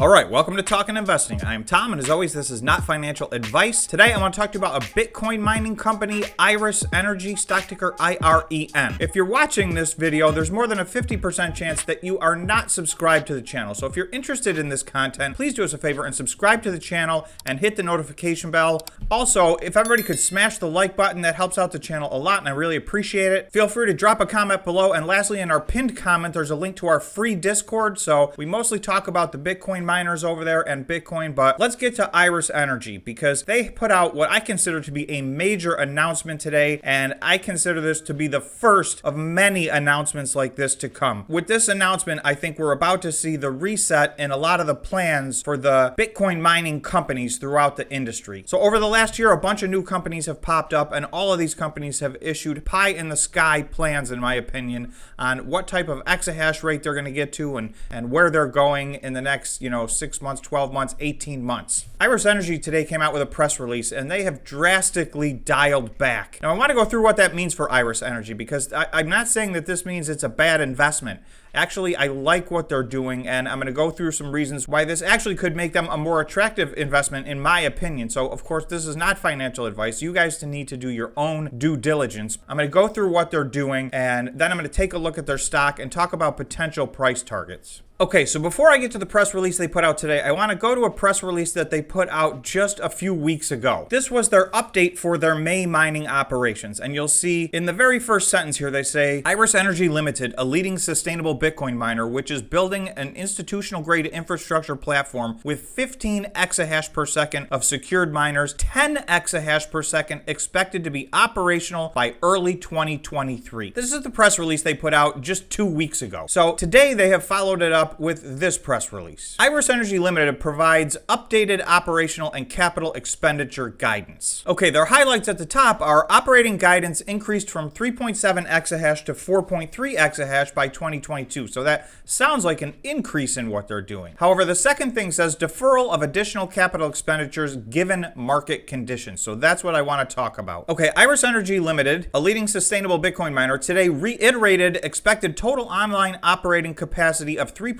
All right, welcome to Talkin' Investing. I am Tom, and as always, this is not financial advice. Today, I want to talk to you about a Bitcoin mining company, Iris Energy, stock ticker IREN. If you're watching this video, there's more than a 50% chance that you are not subscribed to the channel. So if you're interested in this content, please do us a favor and subscribe to the channel and hit the notification bell. Also, if everybody could smash the like button, that helps out the channel a lot, and I really appreciate it. Feel free to drop a comment below. And lastly, in our pinned comment, there's a link to our free Discord. So we mostly talk about the Bitcoin miners over there and Bitcoin, but let's get to Iris Energy because they put out what I consider to be a major announcement today, and I consider this to be the first of many announcements like this to come. With this announcement, I think we're about to see the reset in a lot of the plans for the Bitcoin mining companies throughout the industry. So over the last year, a bunch of new companies have popped up, and all of these companies have issued pie-in-the-sky plans, in my opinion, on what type of exahash rate they're going to get to and where they're going in the next, 6 months, 12 months, 18 months. Iris Energy today came out with a press release, and they have drastically dialed back. Now, I want to go through what that means for Iris Energy because I'm not saying that this means it's a bad investment. Actually, I like what they're doing, and I'm going to go through some reasons why this actually could make them a more attractive investment, in my opinion. So, of course, this is not financial advice. You guys need to do your own due diligence. I'm going to go through what they're doing, and then I'm going to take a look at their stock and talk about potential price targets. Okay, so before I get to the press release they put out today, I want to go to a press release that they put out just a few weeks ago. This was their update for their May mining operations, and you'll see in the very first sentence here, they say, Iris Energy Limited, a leading sustainable Bitcoin miner, which is building an institutional-grade infrastructure platform with 15 exahash per second of secured miners, 10 exahash per second expected to be operational by early 2023. This is the press release they put out just 2 weeks ago. So today they have followed it up with this press release. Iris Energy Limited provides updated operational and capital expenditure guidance. Okay, their highlights at the top are operating guidance increased from 3.7 exahash to 4.3 exahash by 2022. So that sounds like an increase in what they're doing. However, the second thing says deferral of additional capital expenditures given market conditions. So that's what I want to talk about. Okay, Iris Energy Limited, a leading sustainable Bitcoin miner, today reiterated expected total online operating capacity of 3.7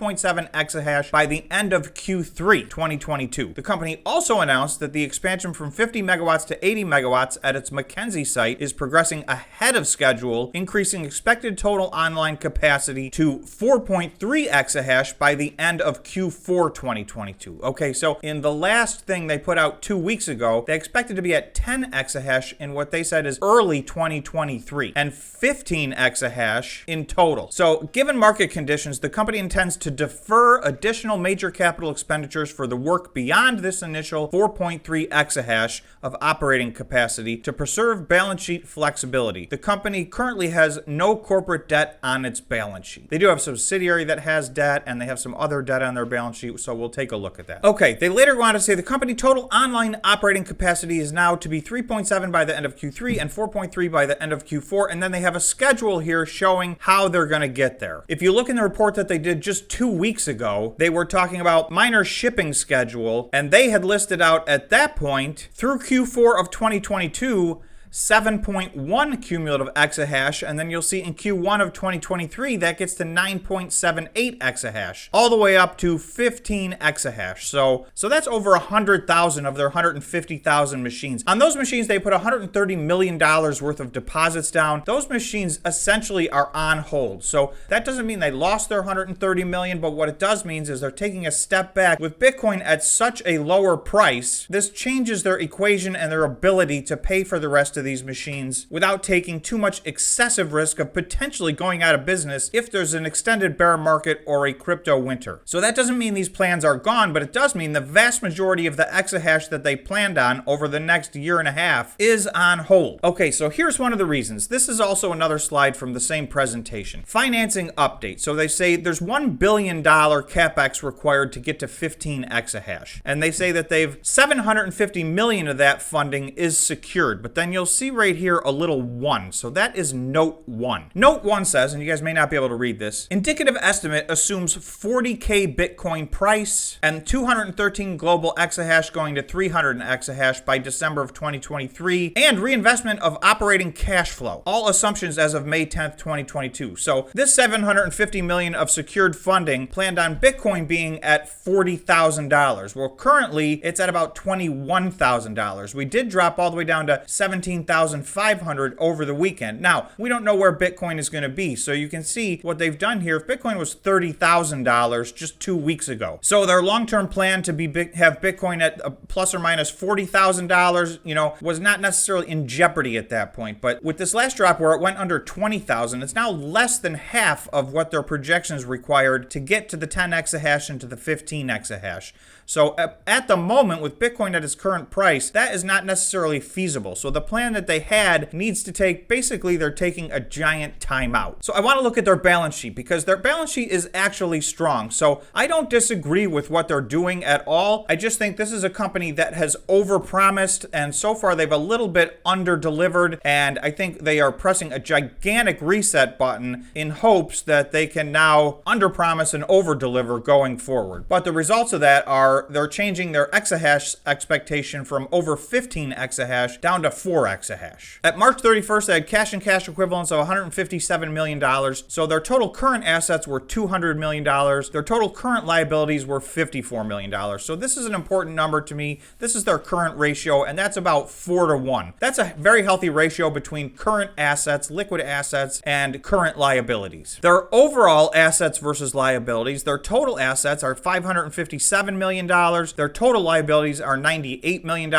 exahash by the end of Q3 2022. The company also announced that the expansion from 50 megawatts to 80 megawatts at its Mackenzie site is progressing ahead of schedule, increasing expected total online capacity to 4.3 exahash by the end of Q4 2022. Okay, so in the last thing they put out 2 weeks ago, they expected to be at 10 exahash in what they said is early 2023 and 15 exahash in total. So given market conditions, the company intends to defer additional major capital expenditures for the work beyond this initial 4.3 exahash of operating capacity to preserve balance sheet flexibility. The company currently has no corporate debt on its balance sheet. They do have a subsidiary that has debt, and they have some other debt on their balance sheet, so we'll take a look at that. Okay, they later go on to say the company total online operating capacity is now to be 3.7 by the end of Q3 and 4.3 by the end of Q4, and then they have a schedule here showing how they're going to get there. If you look in the report that they did just 2 weeks ago, they were talking about miner shipping schedule, and they had listed out at that point through Q4 of 2022 7.1 cumulative exahash, and then you'll see in Q1 of 2023 that gets to 9.78 exahash, all the way up to 15 exahash. So that's over 100,000 of their 150,000 machines. On those machines, they put $130 million worth of deposits down. Those machines essentially are on hold. So that doesn't mean they lost their 130 million, but what it does mean is they're taking a step back. With Bitcoin at such a lower price, this changes their equation and their ability to pay for the rest of these machines without taking too much excessive risk of potentially going out of business if there's an extended bear market or a crypto winter. So that doesn't mean these plans are gone, but it does mean the vast majority of the exahash that they planned on over the next year and a half is on hold. Okay, so here's one of the reasons. This is also another slide from the same presentation. Financing update. So they say there's $1 billion capex required to get to 15 exahash. And they say that they've $750 million of that funding is secured, but then you'll see right here a little 1. So that is note 1. Note 1 says, and you guys may not be able to read this, indicative estimate assumes 40K Bitcoin price and 213 global exahash going to 300 exahash by December of 2023, and reinvestment of operating cash flow. All assumptions as of May 10th, 2022. So this $750 million of secured funding planned on Bitcoin being at $40,000. Well, currently it's at about $21,000. We did drop all the way down to $17,500 over the weekend. Now, we don't know where Bitcoin is going to be, so you can see what they've done here. If Bitcoin was $30,000 just 2 weeks ago, so their long-term plan to have Bitcoin at plus or minus $40,000, was not necessarily in jeopardy at that point. But with this last drop where it went under 20,000, it's now less than half of what their projections required to get to the 10 exahash and to the 15 exahash. So at the moment, with Bitcoin at its current price, that is not necessarily feasible. So the plan that they had needs to basically they're taking a giant timeout. So I want to look at their balance sheet, because their balance sheet is actually strong. So I don't disagree with what they're doing at all. I just think this is a company that has overpromised, and so far they've a little bit underdelivered, and I think they are pressing a gigantic reset button in hopes that they can now underpromise and overdeliver going forward. But the results of that are they're changing their exahash expectation from over 15 exahash down to 4 exahash. At March 31st, they had cash and cash equivalents of $157 million. So their total current assets were $200 million. Their total current liabilities were $54 million. So this is an important number to me. This is their current ratio, and that's about 4 to 1. That's a very healthy ratio between current assets, liquid assets, and current liabilities. Their overall assets versus liabilities, their total assets are $557 million. Their total liabilities are $98 million.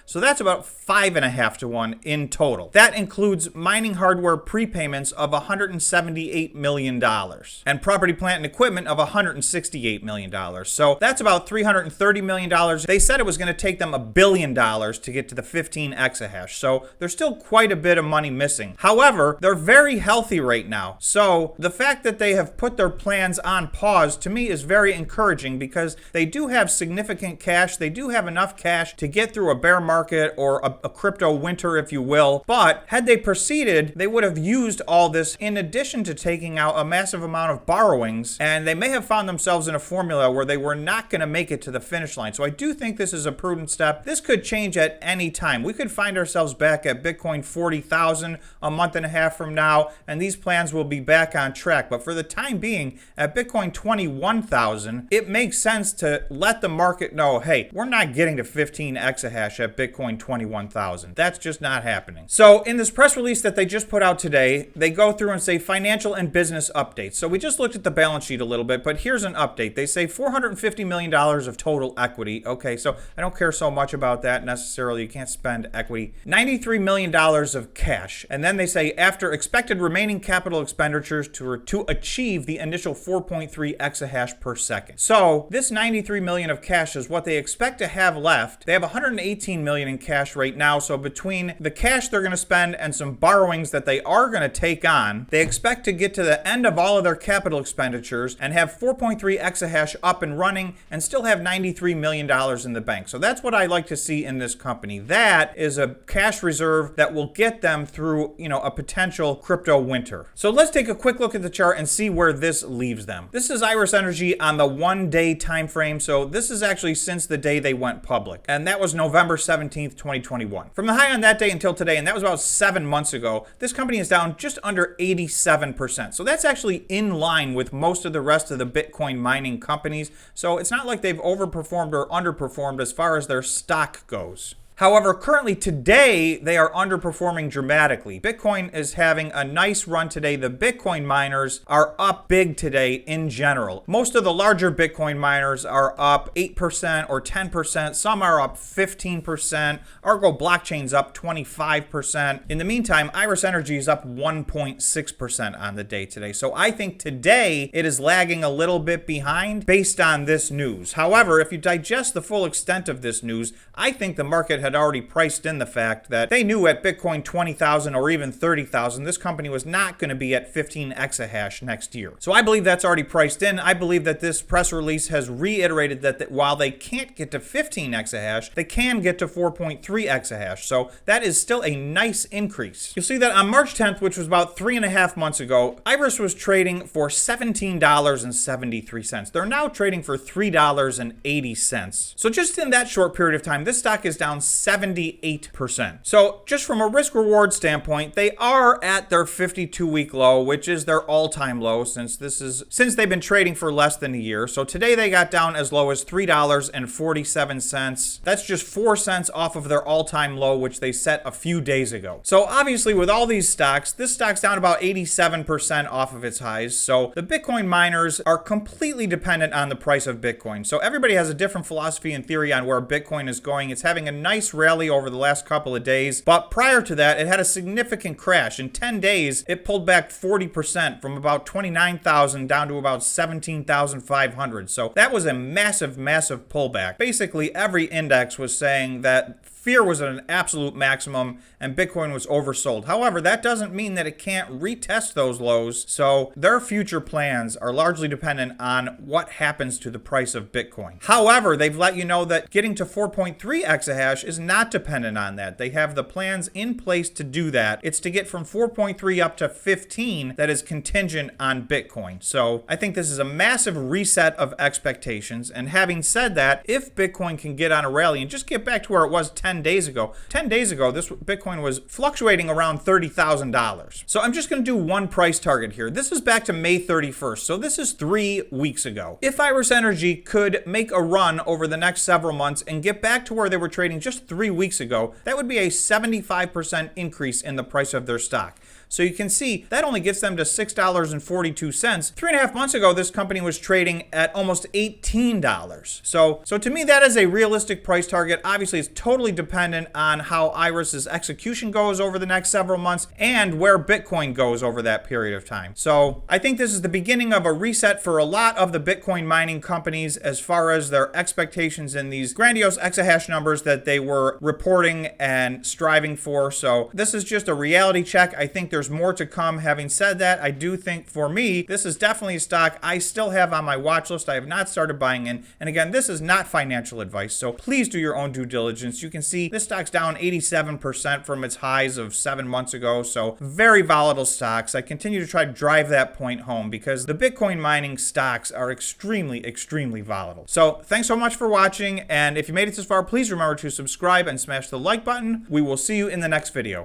So that's about 5.5 to 1 in total. That includes mining hardware prepayments of $178 million and property, plant, and equipment of $168 million. So that's about $330 million. They said it was going to take them $1 billion to get to the 15 exahash. So there's still quite a bit of money missing. However, they're very healthy right now. So the fact that they have put their plans on pause to me is very encouraging, because they do have significant cash. They do have enough cash to get through a bear market or a crypto winter, if you will. But had they proceeded, they would have used all this in addition to taking out a massive amount of borrowings, and they may have found themselves in a formula where they were not going to make it to the finish line. So I do think this is a prudent step. This could change at any time. We could find ourselves back at Bitcoin 40,000 a month and a half from now, and these plans will be back on track. But for the time being, at Bitcoin 21,000, it makes sense to let the market know, hey, we're not getting to 15 exahash at Bitcoin 21,000. That's just not happening. So in this press release that they just put out today, they go through and say financial and business updates. So we just looked at the balance sheet a little bit, but here's an update. They say $450 million of total equity. Okay, so I don't care so much about that necessarily. You can't spend equity. $93 million of cash. And then they say after expected remaining capital expenditures to achieve the initial 4.3 exahash per second. So this $93 million of cash is what they expect to have left. They have $118 million in cash right now. So between the cash they're going to spend and some borrowings that they are going to take on, they expect to get to the end of all of their capital expenditures and have 4.3 exahash up and running and still have $93 million in the bank. So that's what I like to see in this company. That is a cash reserve that will get them through, a potential crypto winter. So let's take a quick look at the chart and see where this leaves them. This is IRES Energy on the 1-day time frame. So this is actually since the day they went public, and that was November 17th, 2021. From the high on that day until today, and that was about 7 months ago, this company is down just under 87%. So that's actually in line with most of the rest of the Bitcoin mining companies. So it's not like they've overperformed or underperformed as far as their stock goes. However, currently today, they are underperforming dramatically. Bitcoin is having a nice run today. The Bitcoin miners are up big today in general. Most of the larger Bitcoin miners are up 8% or 10%. Some are up 15%. Argo Blockchain's up 25%. In the meantime, IRES Energy is up 1.6% on the day today. So I think today it is lagging a little bit behind based on this news. However, if you digest the full extent of this news, I think the market has had already priced in the fact that they knew at Bitcoin 20,000 or even 30,000, this company was not going to be at 15 exahash next year. So I believe that's already priced in. I believe that this press release has reiterated that while they can't get to 15 exahash, they can get to 4.3 exahash. So that is still a nice increase. You'll see that on March 10th, which was about 3.5 months ago, Iris was trading for $17.73. They're now trading for $3.80. So just in that short period of time, this stock is down 78%. So just from a risk reward standpoint, they are at their 52-week low, which is their all-time low since they've been trading for less than a year. So today they got down as low as $3.47. That's just 4 cents off of their all-time low, which they set a few days ago. So obviously with all these stocks, this stock's down about 87% off of its highs. So the Bitcoin miners are completely dependent on the price of Bitcoin. So everybody has a different philosophy and theory on where Bitcoin is going. It's having a nice rally over the last couple of days, but prior to that, it had a significant crash. In 10 days, it pulled back 40% from about 29,000 down to about 17,500. So that was a massive, massive pullback. Basically, every index was saying that fear was at an absolute maximum and Bitcoin was oversold. However, that doesn't mean that it can't retest those lows. So their future plans are largely dependent on what happens to the price of Bitcoin. However, they've let you know that getting to 4.3 exahash is not dependent on that. They have the plans in place to do that. It's to get from 4.3 up to 15 that is contingent on Bitcoin. So I think this is a massive reset of expectations. And having said that, if Bitcoin can get on a rally and just get back to where it was 10 days ago, this Bitcoin was fluctuating around $30,000. So I'm just going to do one price target here. This is back to May 31st. So this is 3 weeks ago. If Iris Energy could make a run over the next several months and get back to where they were trading just 3 weeks ago, that would be a 75% increase in the price of their stock. So you can see that only gets them to $6.42. 3.5 months ago, this company was trading at almost $18. So to me, that is a realistic price target. Obviously, it's totally dependent on how Iris's execution goes over the next several months and where Bitcoin goes over that period of time. So I think this is the beginning of a reset for a lot of the Bitcoin mining companies as far as their expectations in these grandiose exahash numbers that they were reporting and striving for. So this is just a reality check. I think there's more to come. Having said that, I do think for me, this is definitely a stock I still have on my watch list. I have not started buying in. And again, this is not financial advice, so please do your own due diligence. You can see this stock's down 87% from its highs of 7 months ago. So very volatile stocks. I continue to try to drive that point home because the Bitcoin mining stocks are extremely, extremely volatile. So thanks so much for watching. And if you made it this far, please remember to subscribe and smash the like button. We will see you in the next video.